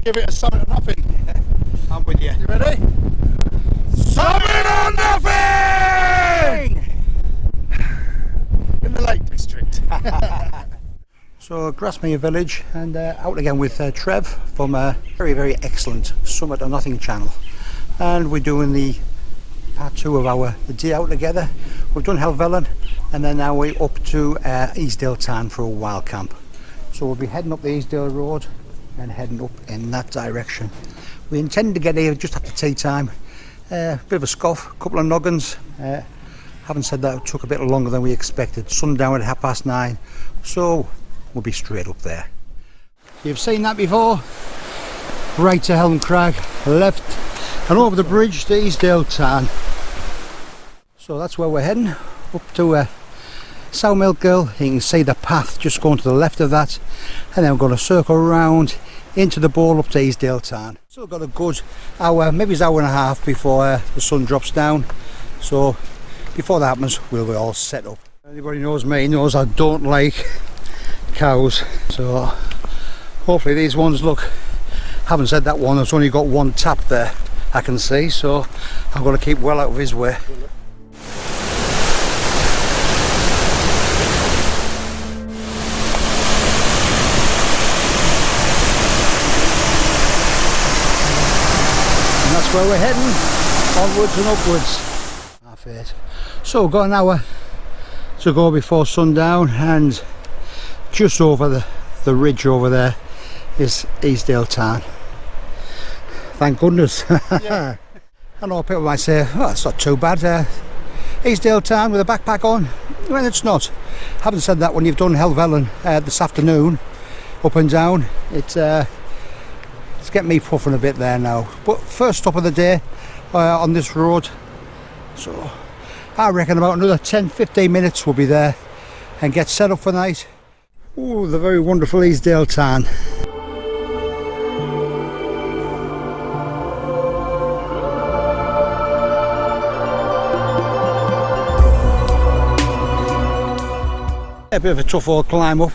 give it a summit or nothing. I'm with you. You ready? Summit or nothing! In the Lake District. So Grasmere Village, and out again with Trev from a very excellent Summit or Nothing channel, and we're doing the part 2 of our day out together. We've done Helvellyn, and then now we're up to EASEDALE Tarn for a wild camp. So we'll be heading up the Easdale Road and heading up in that direction. We intended to get here just after tea time. Bit of a scoff, a couple of noggins. Having said that, it took a bit longer than we expected. Sundown at 9:30, so we'll be straight up there. You've seen that before. Right to Helm Crag, left and over the bridge to EASEDALE Tarn. So that's where we're heading, up to South Hill. You can see the path just going to the left of that, and then we're going to circle around into the bowl up to EASEDALE Tarn. Still got a good hour, maybe it's an hour and a half before the sun drops down. So before that happens, we'll be all set up. Anybody knows me knows I don't like cows, so hopefully these ones look. Haven't said that one, it's only got one tap there I can see, so I'm going to keep well out of his way. And that's where we're heading, onwards and upwards. Half 8. So we've got an hour to go before sundown, and just over the ridge over there is EASEDALE Tarn. Thank goodness. Yeah. I know people might say, oh, it's not too bad. EASEDALE Tarn with a backpack on. Well, it's not. Having said that, when you've done Helvellyn this afternoon, up and down, it's getting me puffing a bit there now. But first stop of the day on this road, so I reckon about another 10-15 minutes we'll be there and get set up for the night. Oh, the very wonderful EASEDALE Tarn. A bit of a tough old climb up.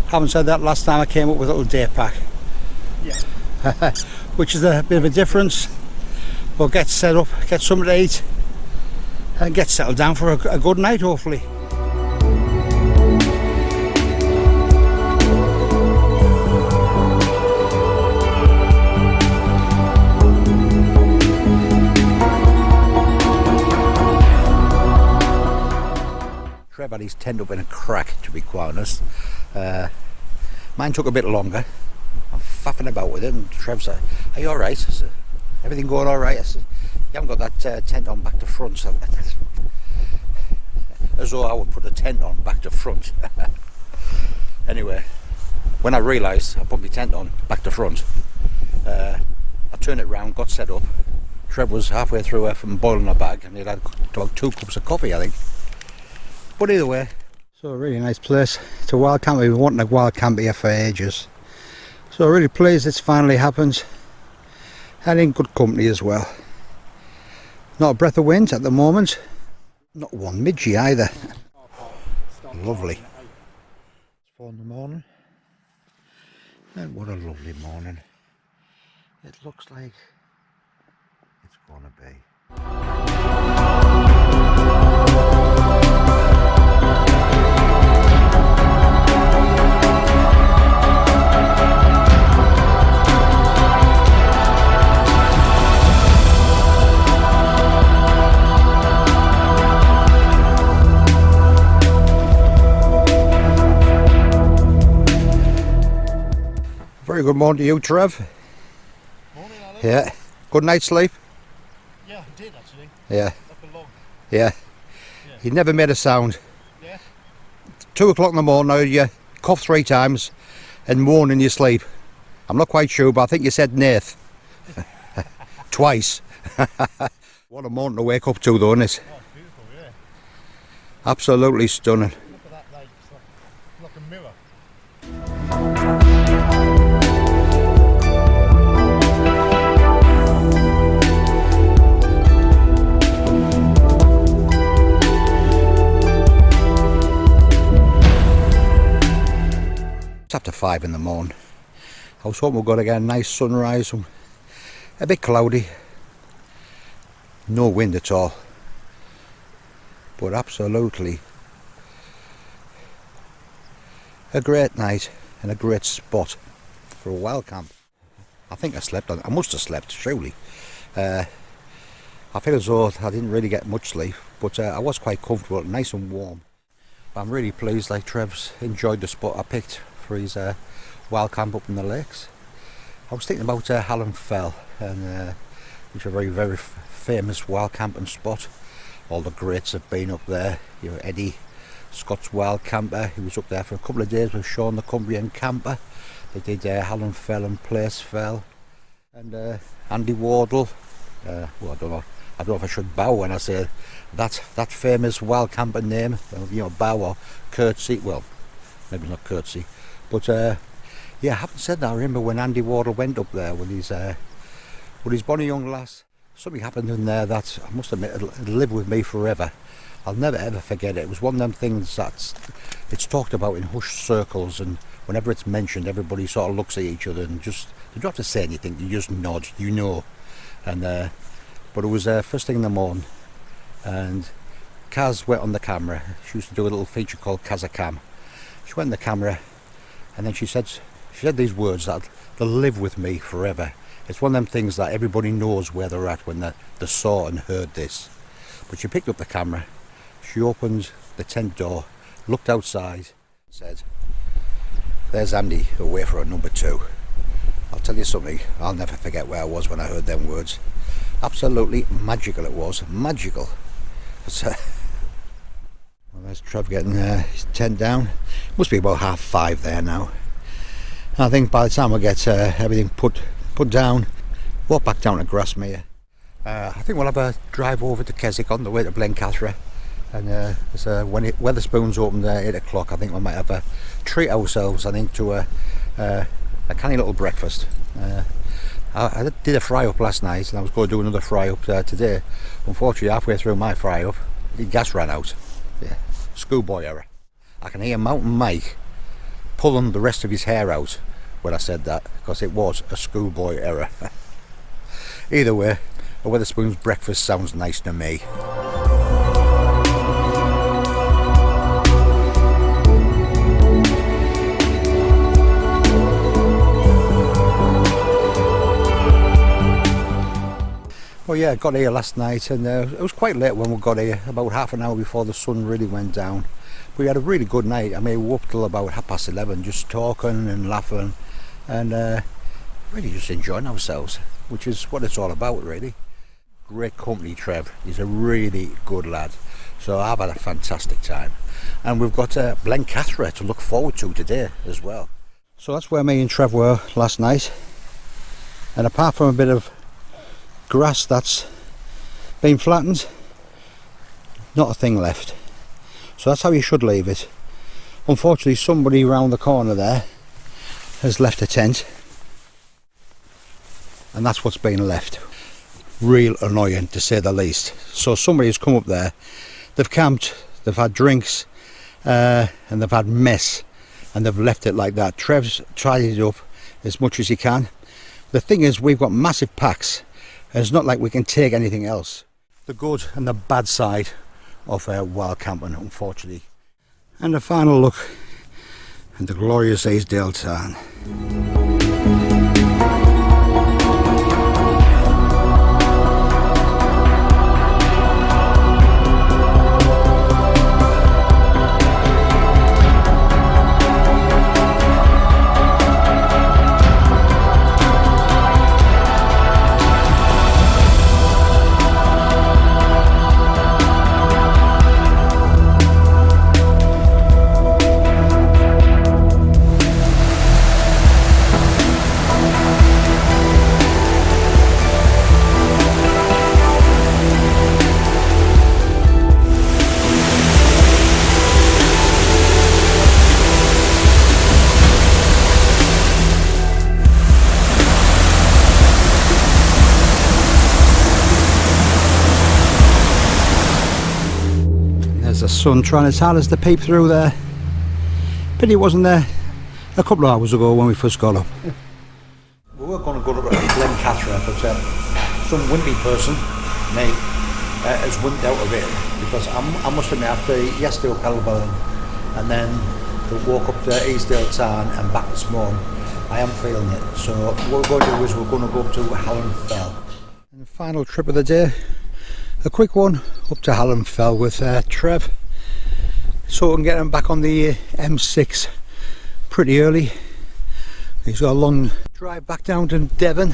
Having said that, last time I came up with a little day pack. Yeah. Which is a bit of a difference. We'll get set up, get something to eat, and get settled down for a good night, hopefully. Trev had his tent up in a crack, to be quite honest. Mine took a bit longer. I'm faffing about with it, and Trev said, "Are you alright?" I said, "Everything going alright?" I said, "You haven't got that tent on back to front." So as though I would put a tent on back to front. Anyway, when I realised I put my tent on back to front, I turned it round, got set up. Trev was halfway through from boiling a bag, and he'd had about 2 cups of coffee, I think. But either way, so a really nice place. It's a wild camp. We've been wanting a wild camp here for ages. So really pleased it's finally happened, and in good company as well. Not a breath of wind at the moment. Not one midgie either. Lovely. It's 4 in the morning. And what a lovely morning. It looks like it's going to be. Very good morning to you, Trev. Morning, Alan. Yeah. Good night's sleep? Yeah, I did actually. Yeah. Like a log. Yeah. You never made a sound. Yeah. 2 o'clock in the morning, you cough 3 times and moan in your sleep. I'm not quite sure, but I think you said Nath. Twice. What a morning to wake up to, though, isn't it? Oh, it's beautiful, yeah. Absolutely stunning. Look at that lake, it's like a mirror. It's after 5 in the morning. I was hoping we're going to get a nice sunrise, a bit cloudy, no wind at all, but absolutely a great night and a great spot for a wild camp. I think I must have slept, surely. I feel as though I didn't really get much sleep, but I was quite comfortable, nice and warm. I'm really pleased, like Trev's enjoyed the spot I picked for his wild camp up in the lakes. I was thinking about Hallam Fell, and which is a very, very famous wild camping spot. All the greats have been up there. You know, Eddie, Scott's wild camper, he was up there for a couple of days with Sean the Cumbrian camper. They did Hallam Fell and Place Fell, and Andy Wardle. Well, I don't know if I should bow when I say that famous wild camper name. You know, bow or curtsy. Well, maybe not curtsy, but yeah, I haven't said that. I remember when Andy Wardle went up there with his bonny young lass. Something happened in there that I must admit it'll live with me forever. I'll never ever forget it. It was one of them things that's talked about in hushed circles, and whenever it's mentioned, everybody sort of looks at each other and just, you don't have to say anything, you just nod, you know. And but it was first thing in the morning, and Kaz went on the camera. She used to do a little feature called Kazakam. She went on the camera, and then she said these words that they'll live with me forever. It's one of them things that everybody knows where they're at when they saw and heard this. But she picked up the camera, she opened the tent door, looked outside, said, "There's Andy away for a number 2. I'll tell you something, I'll never forget where I was when I heard them words. Absolutely magical it was, magical." But, well, there's Trev getting his tent down. Must be about 5:30 there now. And I think by the time I get everything put down, walk back down to Grasmere. I think we'll have a drive over to Keswick on the way to Blencathra, and when Wetherspoons open at 8 o'clock, I think we might have a treat ourselves, I think, to a canny little breakfast. I did a fry up last night, and I was going to do another fry up today. Unfortunately, halfway through my fry up, the gas ran out. Yeah, schoolboy error. I can hear Mountain Mike pulling the rest of his hair out when I said that, because it was a schoolboy error. Either way, a Wetherspoon's breakfast sounds nice to me. Well, yeah, I got here last night, and it was quite late when we got here, about half an hour before the sun really went down. But we had a really good night. I mean, we were up till about 11:30 just talking and laughing, and really just enjoying ourselves, which is what it's all about, really. Great company, Trev. He's a really good lad. So I've had a fantastic time. And we've got Blencathra to look forward to today as well. So that's where me and Trev were last night. And apart from a bit of grass that's been flattened, not a thing left. So that's how you should leave it. Unfortunately, somebody round the corner there has left a tent, and that's what's been left. Real annoying, to say the least. So somebody's come up there, they've camped, they've had drinks, and they've had mess, and they've left it like that. Trev's tidied it up as much as he can. The thing is, we've got massive packs, and it's not like we can take anything else. The good and the bad side of wild camping, unfortunately. And a final look at the glorious EASEDALE Tarn. The sun trying its hardest to peep through there. Pity it wasn't there a couple of hours ago when we first got up. We were going to go to Glencatra, but some wimpy person, me, has wimped out of it, because I must admit, after yesterday up Hellburn and then the walk up to EASEDALE Tarn and back this morning, I am feeling it. So what we're going to do is we're going to go up to Hallam Fell. And the final trip of the day, a quick one up to Hallam Fell with Trev, so we can get him back on the M6 pretty early. He's got a long drive back down to Devon,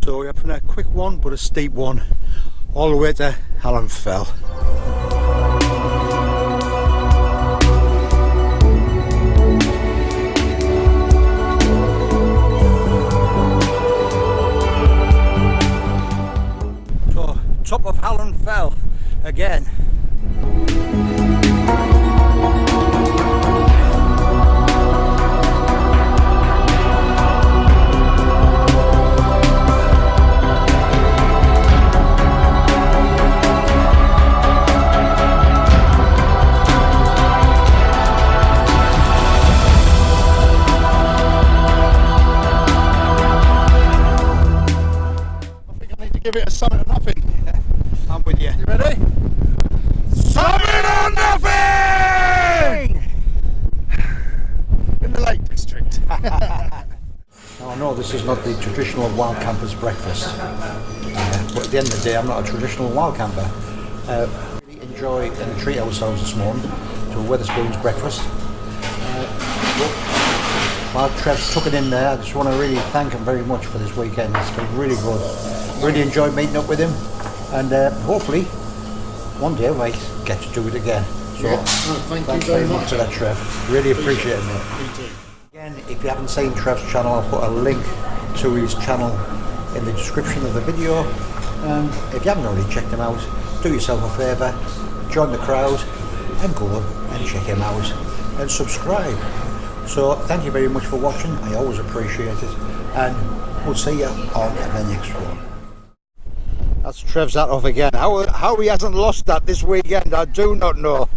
so we're having a quick one but a steep one all the way to Hallam Fell. So top of Hallam Fell again. Give it a summit or nothing. I'm with you. You ready? Summit or nothing! In the Lake District. Now I know this is not the traditional wild camper's breakfast, but at the end of the day I'm not a traditional wild camper. Really enjoy and treat ourselves this morning to a Wetherspoon's breakfast. While Trev's took it in there, I just want to really thank him very much for this weekend. It's been really good. Really enjoyed meeting up with him, and hopefully one day I might get to do it again. So yeah. Thank you very much for that, Trev. Really appreciate it, mate. Me too. Again, if you haven't seen Trev's channel, I'll put a link to his channel in the description of the video. And if you haven't already checked him out, do yourself a favour, join the crowd and go and check him out and subscribe. So thank you very much for watching. I always appreciate it, and we'll see you on the next one. That's Trev's hat off again. How he hasn't lost that this weekend, I do not know.